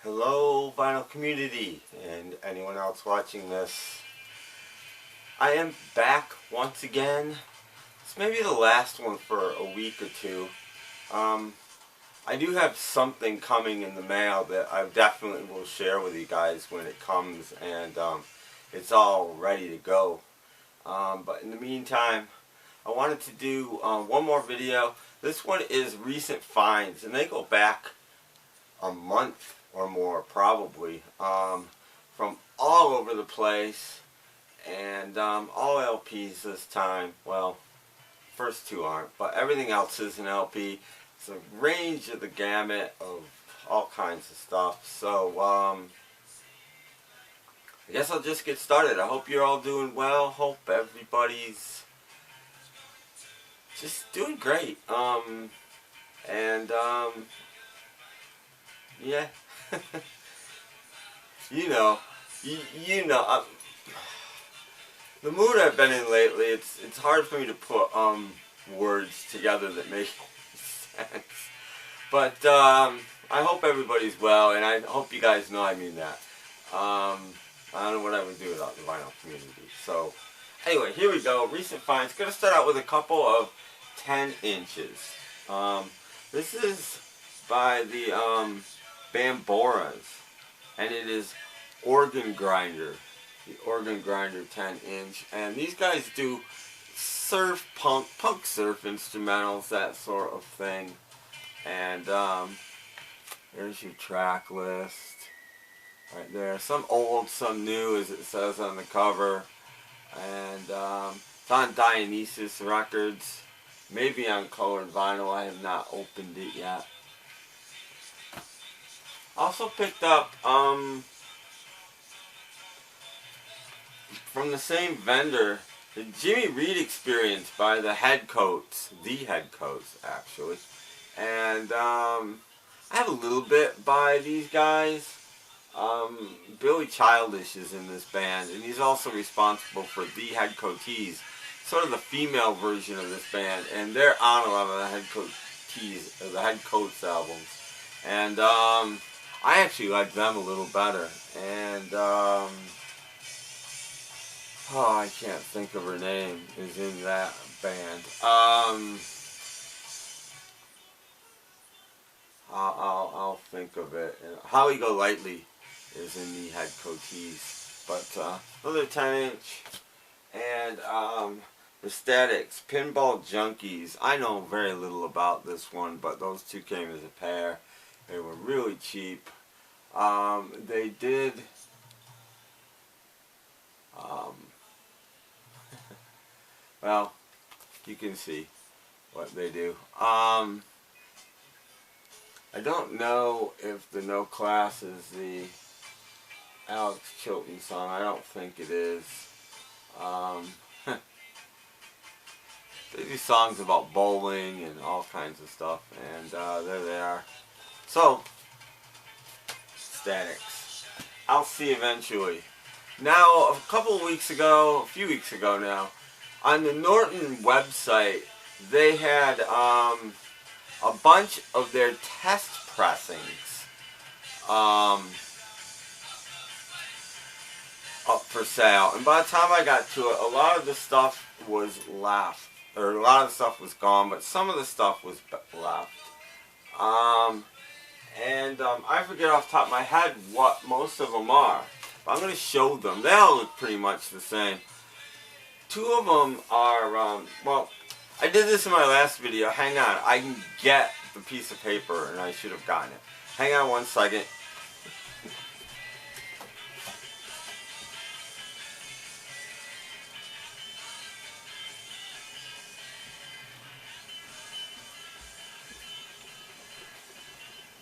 Hello, vinyl community, and anyone else watching this. I am back once again. It's maybe the last one for a week or two. I do have something coming in the mail that I definitely will share with you guys when it comes, and it's all ready to go. But in the meantime, I wanted to do one more video. This one is recent finds, and they go back a month or more probably, from all over the place, and all LPs this time. Well, first two aren't, but everything else is an LP. It's a range of the gamut of all kinds of stuff. So I guess I'll just get started. I hope you're all doing well. Hope everybody's just doing great. Yeah. you know, the mood I've been in lately. It's hard for me to put words together that make sense. But I hope everybody's well, and I hope you guys know I mean that. I don't know what I would do without the vinyl community. So anyway, here we go. Recent finds. Gonna start out with a couple of 10 inches. This is by the Bamboras, and it is Organ Grinder, the Organ Grinder 10 inch, and these guys do surf punk surf instrumentals, that sort of thing. And there's your track list right there, some old, some new, as it says on the cover, and it's on Dionysus Records, maybe on colored vinyl. I have not opened it yet. Also picked up from the same vendor, the Jimmy Reed Experience by the Headcoats, actually. And I have a little bit by these guys. Billy Childish is in this band, and he's also responsible for the Headcoatees, sort of the female version of this band, and they're on a lot of the Headcoats albums. And I actually like them a little better. And I can't think of her name, is in that band. I'll think of it. Holly Golightly is in the Headcoatees. But another 10 inch. And the Statics, Pinball Junkies. I know very little about this one, but those two came as a pair. They were really cheap. They did well, you can see what they do. I don't know if the No Class is the Alex Chilton song. I don't think it is. They do songs about bowling and all kinds of stuff, and there they are. So, Statics. I'll see eventually. Now, a few weeks ago now, on the Norton website, they had a bunch of their test pressings up for sale. And by the time I got to it, a lot of the stuff was left. Or a lot of the stuff was gone, but some of the stuff was left. I forget off the top of my head what most of them are. But I'm going to show them. They all look pretty much the same. Two of them are, well, I did this in my last video. Hang on. I can get the piece of paper, and I should have gotten it. Hang on one second.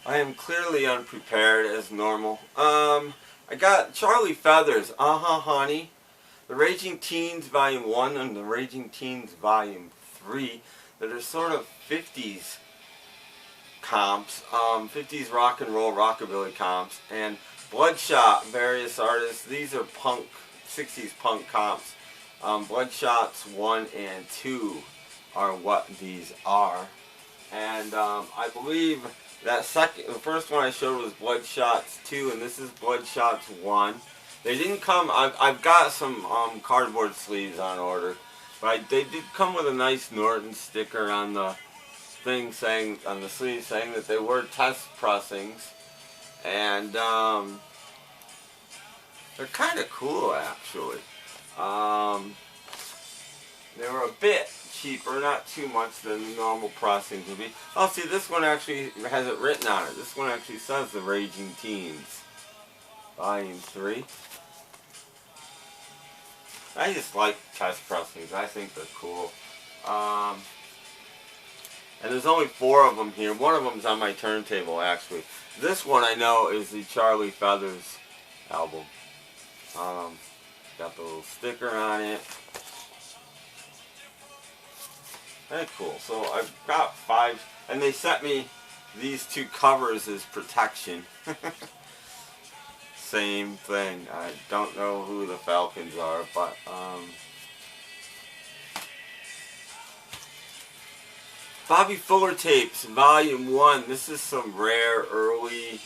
I am clearly unprepared as normal. I got Charlie Feathers, Honey, the Raging Teens Volume 1 and the Raging Teens Volume 3 that are sort of 50s comps, 50s rock and roll, rockabilly comps, and Bloodshot, various artists. These are punk, 60s punk comps. Bloodshots 1 and 2 are what these are. And I believe The first one I showed was Bloodshots 2, and this is Bloodshots 1. They didn't come, I've got some cardboard sleeves on order, but they did come with a nice Norton sticker on the thing saying, on the sleeve saying that they were test pressings. And they're kind of cool actually. They were a bit cheaper, not too much than normal pressings would be. Oh, see, this one actually has it written on it. This one actually says The Raging Teens, Volume 3. I just like test pressings. I think they're cool. And there's only 4 of them here. One of them's on my turntable, actually. This one I know is the Charlie Feathers album. Got the little sticker on it. Very cool. So I've got 5, and they sent me these 2 covers as protection. Same thing. I don't know who the Falcons are, but Bobby Fuller tapes, Volume 1. This is some rare, early,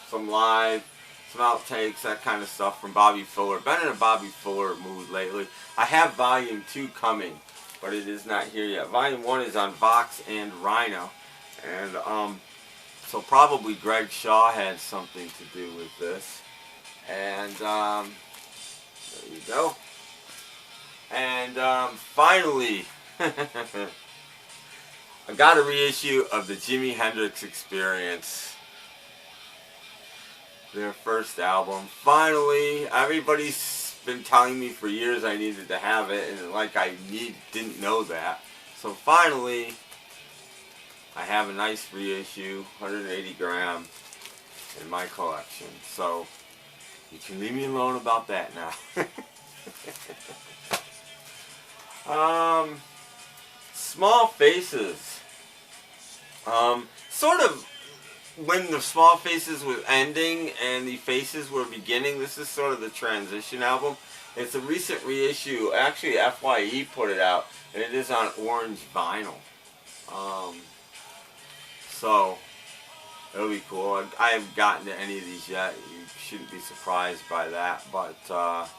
some live, some outtakes, that kind of stuff from Bobby Fuller. Been in a Bobby Fuller mood lately. I have Volume 2 coming, but it is not here yet. Volume 1 is on Vox and Rhino, and so probably Greg Shaw had something to do with this. And there you go. And finally, I got a reissue of the Jimi Hendrix Experience, their first album. Finally, everybody's been telling me for years I needed to have it, and like I didn't know that. So finally, I have a nice reissue, 180 gram, in my collection. So you can leave me alone about that now. Small Faces. Sort of when the Small Faces was ending and the Faces were beginning, this is sort of the transition album. It's a recent reissue. Actually, FYE put it out, and it is on orange vinyl. So it'll be cool. I haven't gotten to any of these yet. You shouldn't be surprised by that. But got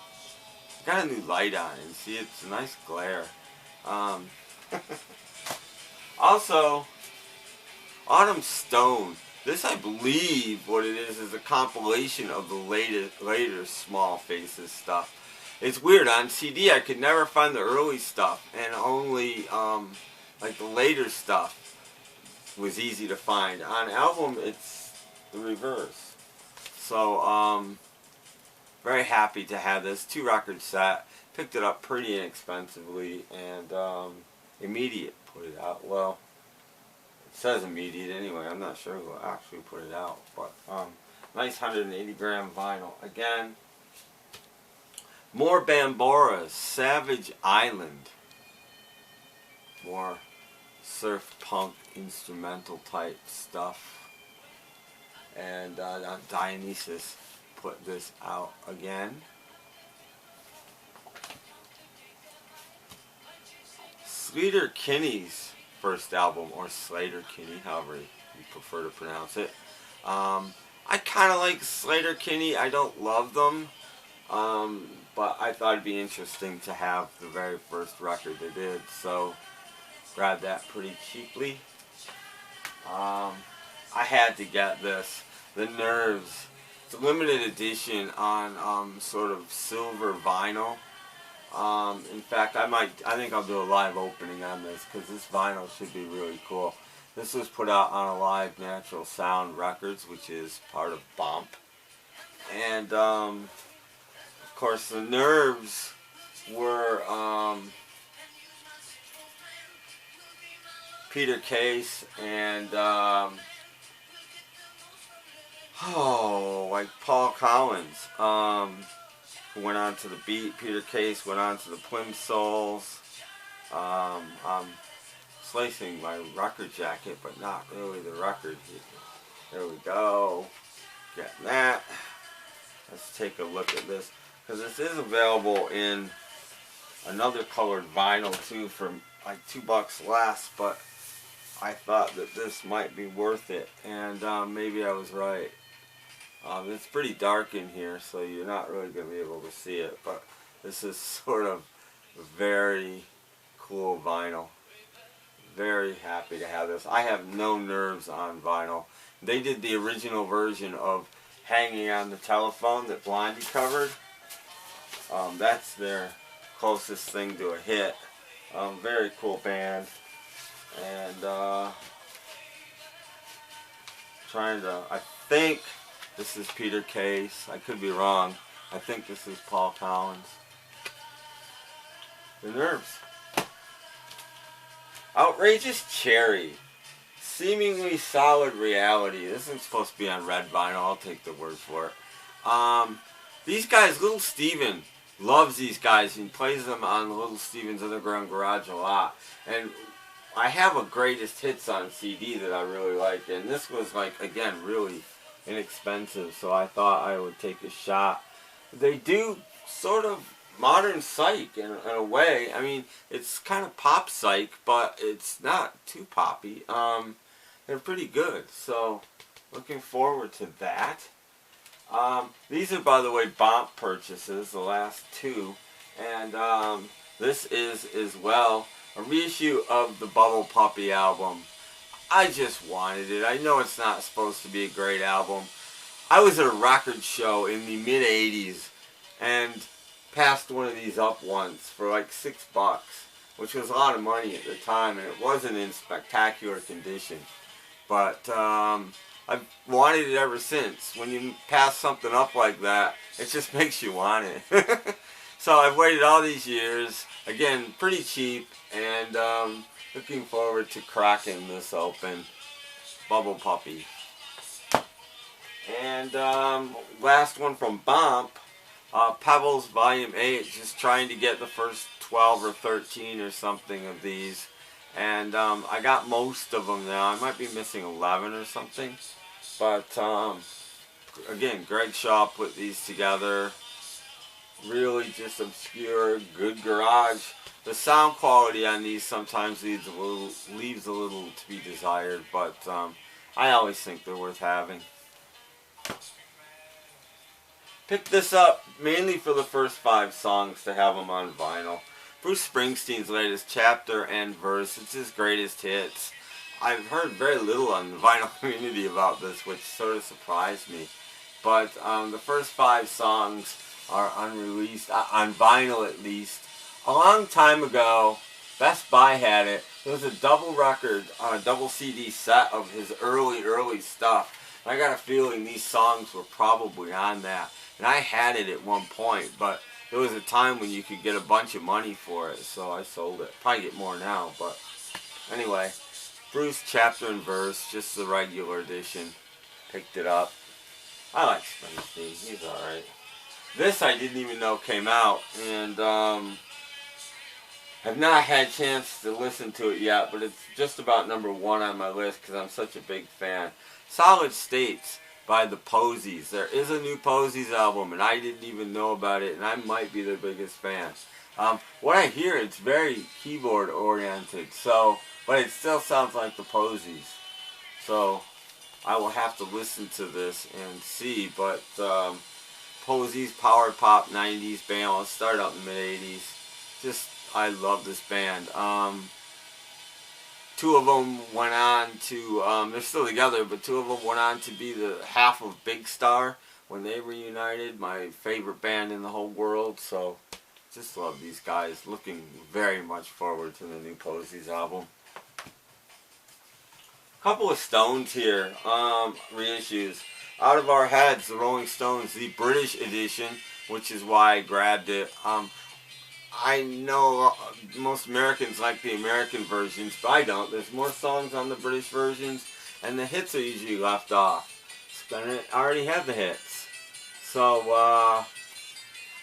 a new light on it. See, it's a nice glare. Also, Autumn Stone. This, I believe, what it is a compilation of the later Small Faces stuff. It's weird. On CD, I could never find the early stuff, and only like the later stuff was easy to find. On album, it's the reverse. So, very happy to have this 2-record set. Picked it up pretty inexpensively, and Immediate put it out. Well, it says Immediate anyway. I'm not sure who actually put it out, but nice 180 gram vinyl. Again, more Bamboras, Savage Island. More surf punk instrumental type stuff. And Dionysus put this out again. Sleater-Kinney's first album, or Slater-Kinney, however you prefer to pronounce it. I kind of like Sleater-Kinney. I don't love them, but I thought it'd be interesting to have the very first record they did, so grabbed that pretty cheaply. I had to get this, The Nerves. It's a limited edition on sort of silver vinyl. In fact, I think I'll do a live opening on this, because this vinyl should be really cool. This was put out on Alive Natural Sound Records, which is part of Bomp. And, of course, The Nerves were Peter Case and, like Paul Collins, who went on to the Beat. Peter Case went on to the Plimsouls. I'm slicing my record jacket, but not really the record. There we go. Getting that. Let's take a look at this, because this is available in another colored vinyl too for like $2 less, but I thought that this might be worth it, and maybe I was right. It's pretty dark in here, so you're not really going to be able to see it, but this is sort of very cool vinyl. Very happy to have this. I have no nerves on vinyl. They did the original version of Hanging on the Telephone that Blondie covered. That's their closest thing to a hit. Very cool band. And I think this is Peter Case. I could be wrong. I think this is Paul Collins. The Nerves. Outrageous Cherry. Seemingly Solid Reality. This isn't supposed to be on red vinyl. I'll take the word for it. These guys, Little Steven loves these guys and plays them on Little Steven's Underground Garage a lot. And I have a greatest hits on CD that I really like, and this was, like, again, really inexpensive, so I thought I would take a shot. They do sort of modern psych in a way. I mean, it's kind of pop psych, but it's not too poppy. They're pretty good, so looking forward to that. These are, by the way, Bomp purchases, the last two, and this is as well a reissue of the Bubble Puppy album. I just wanted it. I know it's not supposed to be a great album. I was at a record show in the mid-'80s and passed one of these up once for like $6, which was a lot of money at the time, and it wasn't in spectacular condition. But I've wanted it ever since. When you pass something up like that, it just makes you want it. So I've waited all these years. Again, pretty cheap, and looking forward to cracking this open. Bubble Puppy. And last one from Bomp, Pebbles Volume 8, just trying to get the first 12 or 13 or something of these. And I got most of them now. I might be missing 11 or something. But again, Greg Shaw put these together. Really just obscure, good garage. The sound quality on these sometimes leaves a little to be desired, but I always think they're worth having. Picked this up mainly for the first 5 songs to have them on vinyl. Bruce Springsteen's latest Chapter and Verse. It's his greatest hits. I've heard very little on the vinyl community about this, which sort of surprised me. But the first 5 songs are unreleased, on vinyl at least. A long time ago, Best Buy had it. It was a double record, double CD set of his early stuff. And I got a feeling these songs were probably on that. And I had it at one point, but there was a time when you could get a bunch of money for it, so I sold it. Probably get more now, but anyway. Bruce Chapter and Verse, just the regular edition. Picked it up. I like Springsteen. He's alright. This I didn't even know came out, and have not had a chance to listen to it yet, but it's just about number 1 on my list because I'm such a big fan. Solid States by the Posies. There is a new Posies album, and I didn't even know about it, and I might be their biggest fan. What I hear, it's very keyboard oriented, so, but it still sounds like the Posies. So I will have to listen to this and see, but Posies, power pop 90s band. Let's start out in the mid-80s. Just, I love this band. 2 of them went on to, they're still together, but 2 of them went on to be the half of Big Star when they reunited. My favorite band in the whole world, so just love these guys. Looking very much forward to the new Posies album. Couple of Stones here, reissues. Out of Our Heads, the Rolling Stones, the British edition, which is why I grabbed it. I know most Americans like the American versions, but I don't. There's more songs on the British versions, and the hits are usually left off. I already have the hits. So, I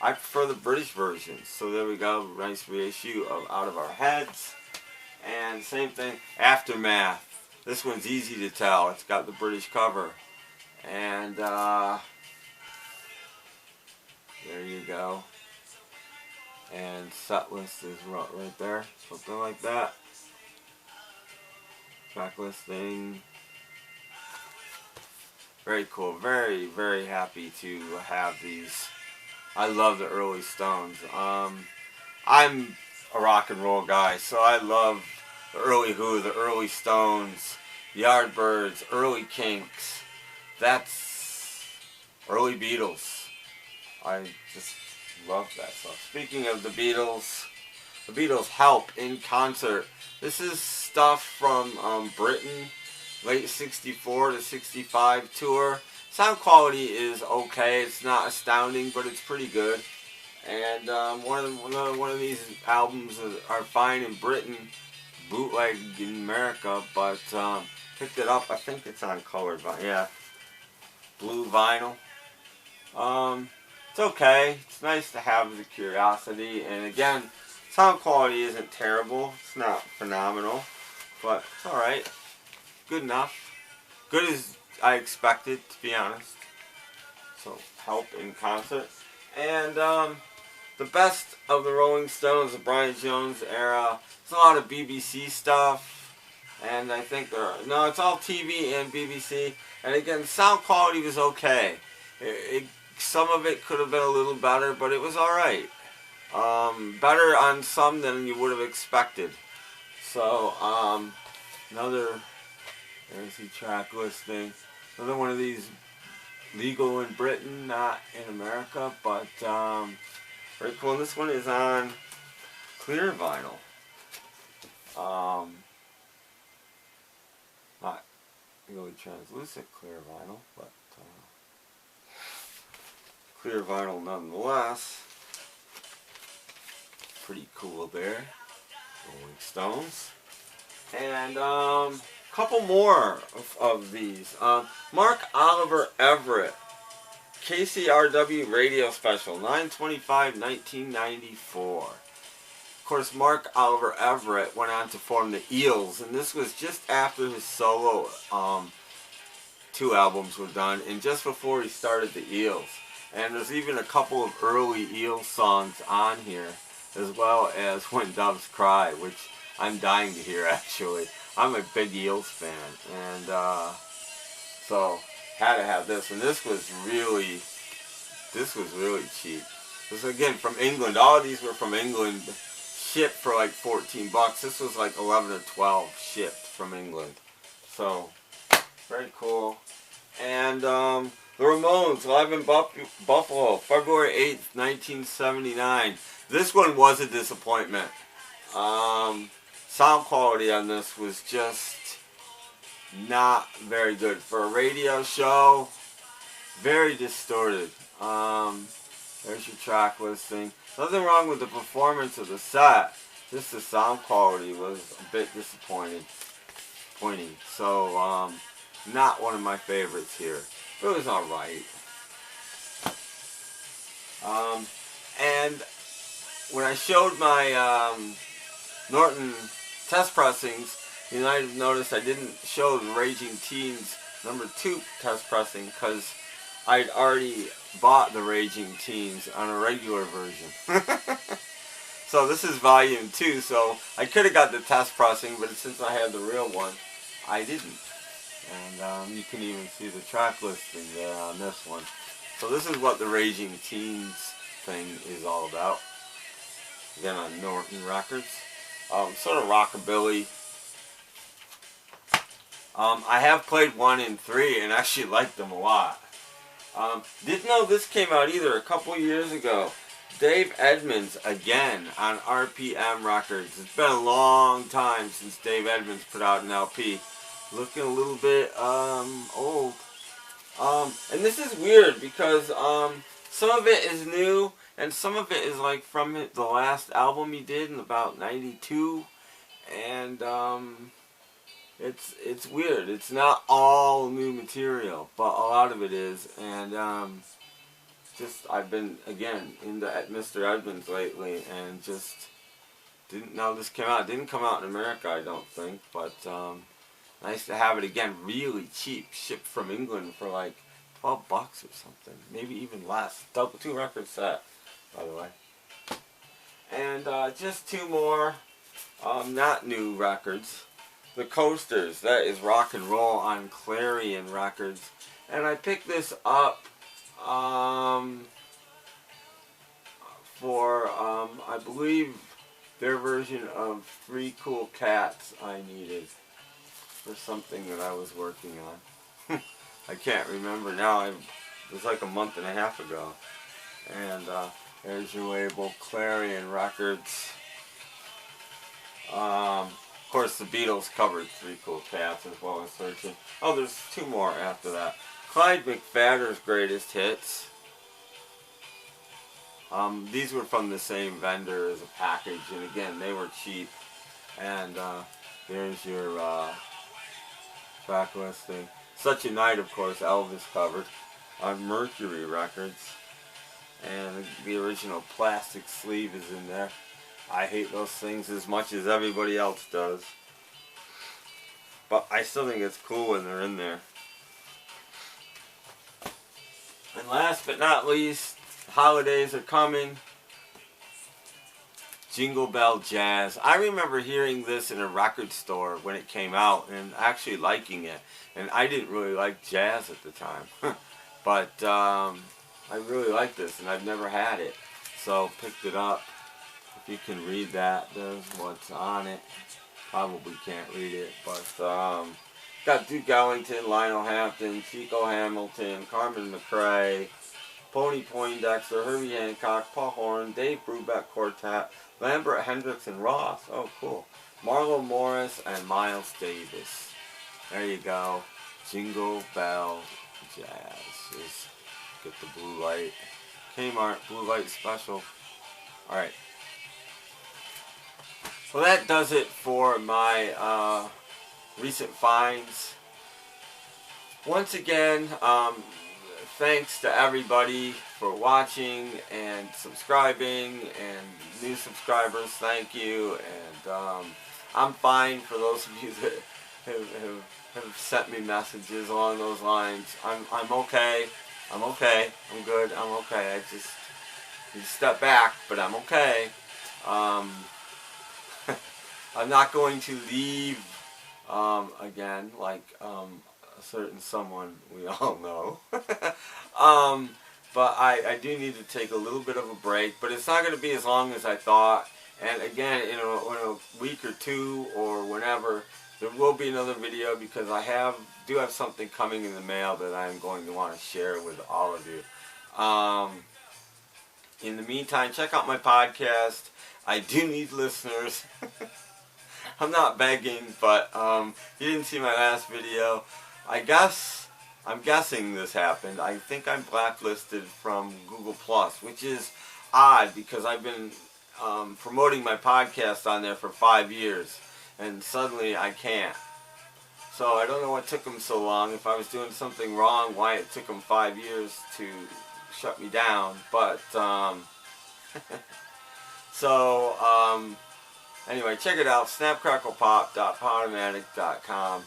prefer the British versions. So there we go, nice reissue of Out of Our Heads. And same thing, Aftermath. This one's easy to tell. It's got the British cover. And there you go. And set list is right there. Something like that. track listing. Very cool. Very, very happy to have these. I love the early Stones. I'm a rock and roll guy, so I love the early Who, the early Stones, Yardbirds, early Kinks. That's early Beatles. I just love that stuff. Speaking of the Beatles Help in Concert. This is stuff from Britain, late 64 to 65 tour. Sound quality is okay. It's not astounding, but it's pretty good. And one of these albums are fine in Britain, bootleg in America, but picked it up. I think it's on colored vinyl. Yeah, blue vinyl. It's okay. It's nice to have the curiosity, and again, sound quality isn't terrible. It's not phenomenal, but it's all right. Good enough. Good as I expected, to be honest. So, Help in Concert. And the best of the Rolling Stones, the Brian Jones era. It's a lot of BBC stuff, and I think it's all TV and BBC. And again, sound quality was okay. Some of it could have been a little better, but it was all right. Better on some than you would have expected. So there's the track listing. Another one of these legal in Britain, not in America, but very cool. And this one is on clear vinyl. Not really translucent clear vinyl, but clear vinyl nonetheless. Pretty cool there. Rolling Stones. And couple more of these. Mark Oliver Everett, KCRW radio special, 9/25/1994. Of course, Mark Oliver Everett went on to form the Eels, and this was just after his solo 2 albums were done, and just before he started the Eels. And there's even a couple of early Eels songs on here, as well as When Doves Cry, which I'm dying to hear, actually. I'm a big Eels fan, and so had to have this. And this was really cheap. This was, again, from England. All of these were from England, shipped for like $14. This was like 11 or 12 shipped from England. So very cool. And the Ramones, live in Buffalo, February 8th, 1979. This one was a disappointment. Sound quality on this was just not very good. For a radio show, very distorted. There's your track listing. Nothing wrong with the performance of the set. Just the sound quality was a bit disappointing. So, not one of my favorites here. But it was alright. And when I showed my Norton test pressings, you might have noticed I didn't show the Raging Teens #2 test pressing because I'd already bought the Raging Teens on a regular version. So this is volume 2, so I could have got the test pressing, but since I had the real one, I didn't. And you can even see the track listing there on this one. So this is what the Raging Teens thing is all about. Again, on Norton Records. Sort of rockabilly. I have played 1 and 3 and actually liked them a lot. Didn't know this came out either a couple years ago. Dave Edmunds again on RPM Records. It's been a long time since Dave Edmunds put out an LP. Looking a little bit old. And this is weird because some of it is new and some of it is like from the last album he did in about '92. And it's weird. It's not all new material, but a lot of it is. And I've been again into Mr. Edmunds lately, and just didn't know this came out. It didn't come out in America, I don't think, but nice to have it again, really cheap, shipped from England for like $12 or something, maybe even less. 2 record set, by the way. And just 2 more, not new records. The Coasters. That is rock and roll on Clarion Records. And I picked this up for, I believe, their version of Three Cool Cats I needed for something that I was working on. I can't remember now. It was like a month and a half ago. And there's your label, Clarion Records. Of course, the Beatles covered Three Cool Cats as well as Searching. Oh, there's two more after that. Clyde McPhatter's Greatest Hits. These were from the same vendor as a package, and again, they were cheap. And there's your track listing. Such a Night, of course, Elvis covered on Mercury Records. And the original plastic sleeve is in there. I hate those things as much as everybody else does. But I still think it's cool when they're in there. And last but not least, holidays are coming. Jingle Bell Jazz. I remember hearing this in a record store when it came out and actually liking it. And I didn't really like jazz at the time. But I really like this and I've never had it. So picked it up. If you can read that, there's what's on it. Probably can't read it, but got Duke Ellington, Lionel Hampton, Chico Hamilton, Carmen McRae, Pony Poindexter, Herbie Hancock, Paul Horn, Dave Brubeck Quartet, Lambert Hendricks and Ross. Oh, cool. Marlo Morris and Miles Davis. There you go. Jingle Bell Jazz. Just get the blue light. Kmart blue light special. Alright. Well, that does it for my recent finds. Once again, thanks to everybody for watching and subscribing, and new subscribers, thank you. And I'm fine for those of you that have sent me messages along those lines. I'm okay. I'm okay. I'm good. I'm okay. I just need to step back, but I'm okay. I'm not going to leave again, like a certain someone we all know. But I do need to take a little bit of a break, but it's not going to be as long as I thought. And again, in a week or two or whenever, there will be another video because I do have something coming in the mail that I'm going to want to share with all of you. In the meantime, check out my podcast. I do need listeners. I'm not begging, but you didn't see my last video. I'm guessing this happened. I think I'm blacklisted from Google+, which is odd because I've been promoting my podcast on there for 5 years, and suddenly I can't. So I don't know what took them so long. If I was doing something wrong, why it took them 5 years to shut me down. But anyway, check it out, snapcracklepop.podomatic.com.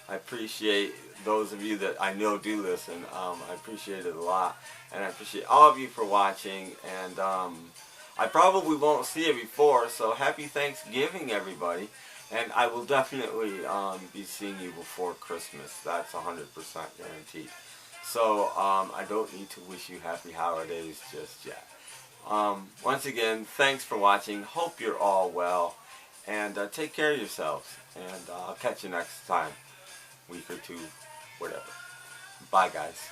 I appreciate those of you that I know do listen. I appreciate it a lot. And I appreciate all of you for watching. And I probably won't see you before, so happy Thanksgiving, everybody. And I will definitely be seeing you before Christmas. That's 100% guaranteed. So I don't need to wish you happy holidays just yet. Once again, thanks for watching. Hope you're all well. And take care of yourselves. And I'll catch you next time. Week or two, whatever. Bye, guys.